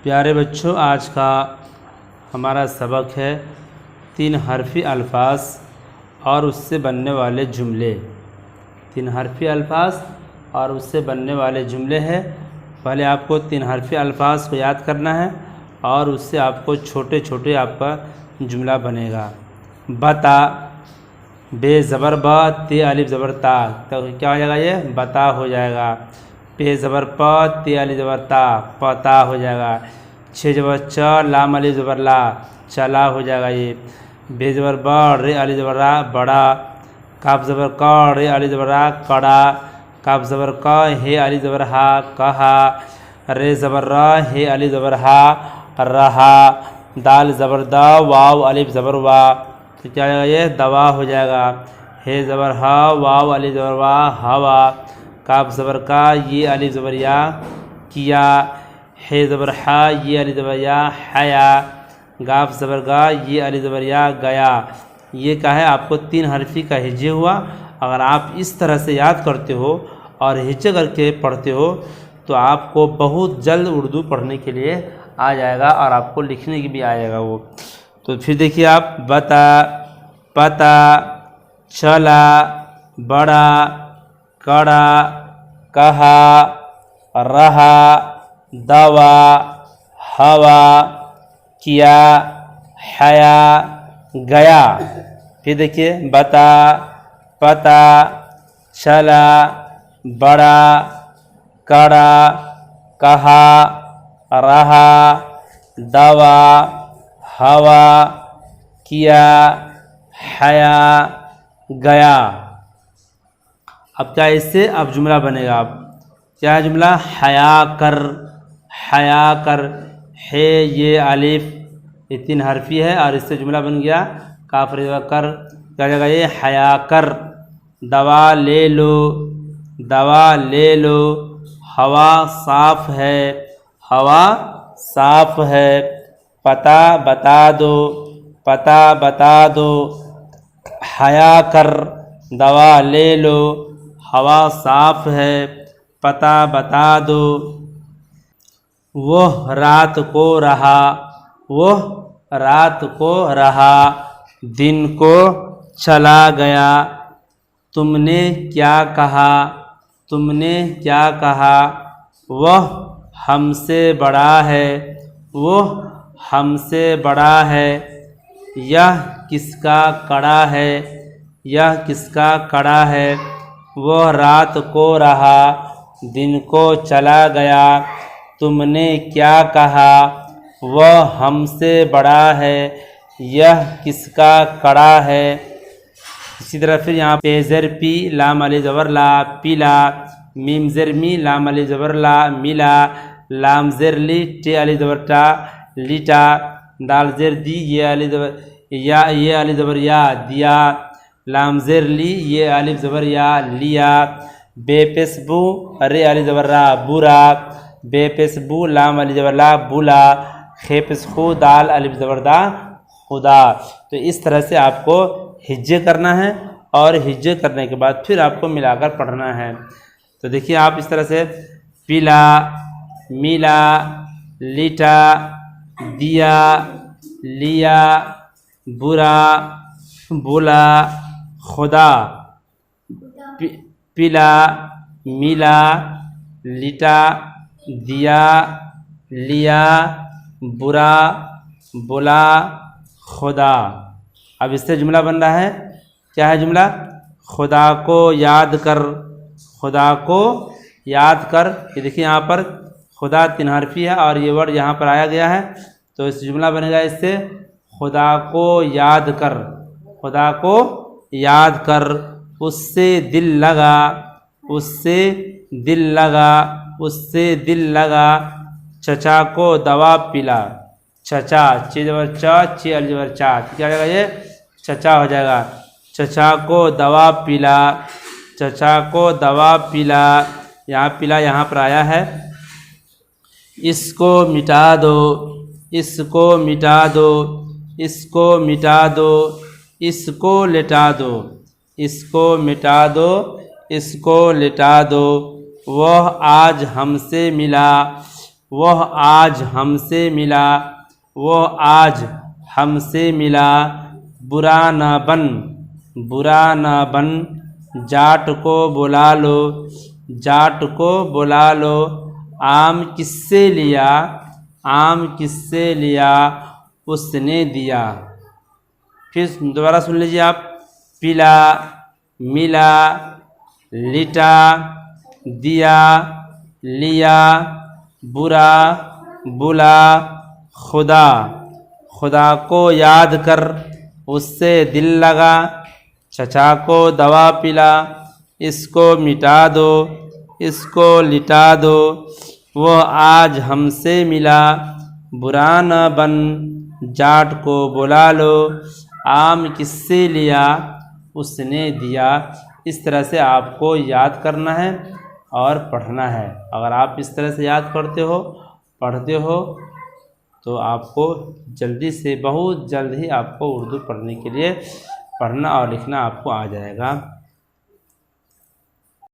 प्यारे बच्चों, आज का हमारा सबक है 3 हरफ़ी अल्फाज और उससे बनने वाले जुमले। 3 हरफ़ी अल्फाज और उससे बनने वाले जुमले हैं। पहले आपको 3 हरफ़ी अल्फाज को याद करना है और उससे आपको छोटे छोटे आपका जुमला बनेगा। बता, बे ज़बर ब, ते अलिफ ज़बर ता, तो क्या हो जाएगा? ये बता हो जाएगा। पे ज़बर प, ते अलिफ ज़बर ता, पता हो जाएगा। छे ज़बर च, लाम अलिफ ज़बर ला, चला हो जाएगा। ये बे ज़बर ब, रे अलिफ ज़बर रा, बड़ा। काफ ज़बर क, रे अलिफ ज़बर रा, कड़ा। काफ ज़बर क, हे अलिफ ज़बर हा, कहा। रे ज़बर र, हे अलिफ ज़बर हा, रहा। दाल ज़बर द, वाव अलिफ ज़बर वा, तो क्या हो जाएगा? ये दवा हो जाएगा। हे ज़बर ह, वाव अलिफ ज़बर वा, हवा। काफ ज़बर का, ये अलिफ ज़बर या, किया। हे ज़बर हा, ये अलिफ ज़बर या, हया। गाफ ज़बर गा, ये अलिफ ज़बर या, गया। ये क्या है? आपको 3 हरफ़ी का हिज्जे हुआ। अगर आप इस तरह से याद करते हो और हिज्जे करके पढ़ते हो तो आपको बहुत जल्द उर्दू पढ़ने के लिए आ जाएगा और आपको लिखने की भी आ जाएगा वो। तो फिर देखिए आप, बता, पता, चला, बड़ा, कड़ा, कहा, रहा, दवा, हवा, किया, हया, गया। फिर देखिए, बता, पता, चला, बड़ा, कड़ा, कहा, रहा, दवा, हवा, किया, हया, गया। अब क्या इससे अब जुमला बनेगा? अब क्या है जुमला? हया कर, हया कर। है ये अलिफ, ये 3 हरफ़ी है और इससे जुमला बन गया काफ रे कर। क्या जगह? ये हया कर। दवा ले लो, दवा ले लो। हवा साफ है, हवा साफ है। पता बता दो, पता बता दो। हया कर, दवा ले लो, हवा साफ है, पता बता दो। वह रात को रहा, वह रात को रहा, दिन को चला गया। तुमने क्या कहा, तुमने क्या कहा। वह हमसे बड़ा है, वह हमसे बड़ा है। यह किसका कड़ा है, यह किसका कड़ा है। वह रात को रहा, दिन को चला गया। तुमने क्या कहा, वह हमसे बड़ा है, यह किसका कड़ा है। इसी तरह फिर यहाँ पे ज़र पी, लाम अलिफ ज़बर ला, पीला। मीम ज़र मी, लाम अलिफ ज़बर ला, मिला। लाम ज़र ली, टे अलिफ ज़बर टा, लीटा। दाल ज़र दी, ये अलिफ ज़बर या, ये अलिफ ज़बर या, दिया। लाम ज़र ली, ये अलिफ ज़बर या, लिया। बेपेसबू, रे अलिफ ज़बर रा, बुरा। बेपेसबू, लाम अलिफ ज़बर ला, बुला। खेपेसखू, दाल अलिफ ज़बर दा, खुदा। तो इस तरह से आपको हिज्जे करना है और हिज्जे करने के बाद फिर आपको मिलाकर पढ़ना है। तो देखिए आप इस तरह से, पीला, मिला, लीटा, दिया, लिया, बुरा, बुला, खुदा। पीला, मिला, लीटा, दिया, लिया, बुरा, बुला, खुदा। अब इससे जुमला बन रहा है। क्या है जुमला? खुदा को याद कर, खुदा को याद कर। ये देखिए यहाँ पर खुदा 3 हरफ़ी है और ये वर्ड यहाँ पर आया गया है, तो इस जुमला बनेगा इससे, खुदा को याद कर, खुदा को याद कर। उससे दिल लगा, उससे दिल लगा, उससे दिल लगा। चचा को दवा पिला, चचा, चे ज़बर च, चे अलिफ ज़बर चा, क्या हो जाएगा? ये चचा हो जाएगा। चचा को दवा पिला, चचा को दवा पिला। यहाँ पिला यहाँ पर आया है। इसको मिटा दो, इसको मिटा दो, इसको मिटा दो। इसको लेटा दो, इसको मिटा दो, इसको लेटा दो। वह आज हमसे मिला, वह आज हमसे मिला, वह आज हमसे मिला। बुरा न बन, बुरा न बन। जाट को बुला लो, जाट को बुला लो। आम किससे लिया, आम किससे लिया, उसने दिया। फिर दोबारा सुन लीजिए आप। पिला, मिला, लिटा, दिया, लिया, बुरा, बुला। खुदा, खुदा को याद कर, उससे दिल लगा। चचा को दवा पिला, इसको मिटा दो, इसको लिटा दो। वह आज हमसे मिला, बुरा न बन। जाट को बुला लो, आम किससे लिया, उसने दिया। इस तरह से आपको याद करना है और पढ़ना है। अगर आप इस तरह से याद करते हो, पढ़ते हो, तो आपको जल्दी से, बहुत जल्द ही आपको उर्दू पढ़ने के लिए, पढ़ना और लिखना आपको आ जाएगा।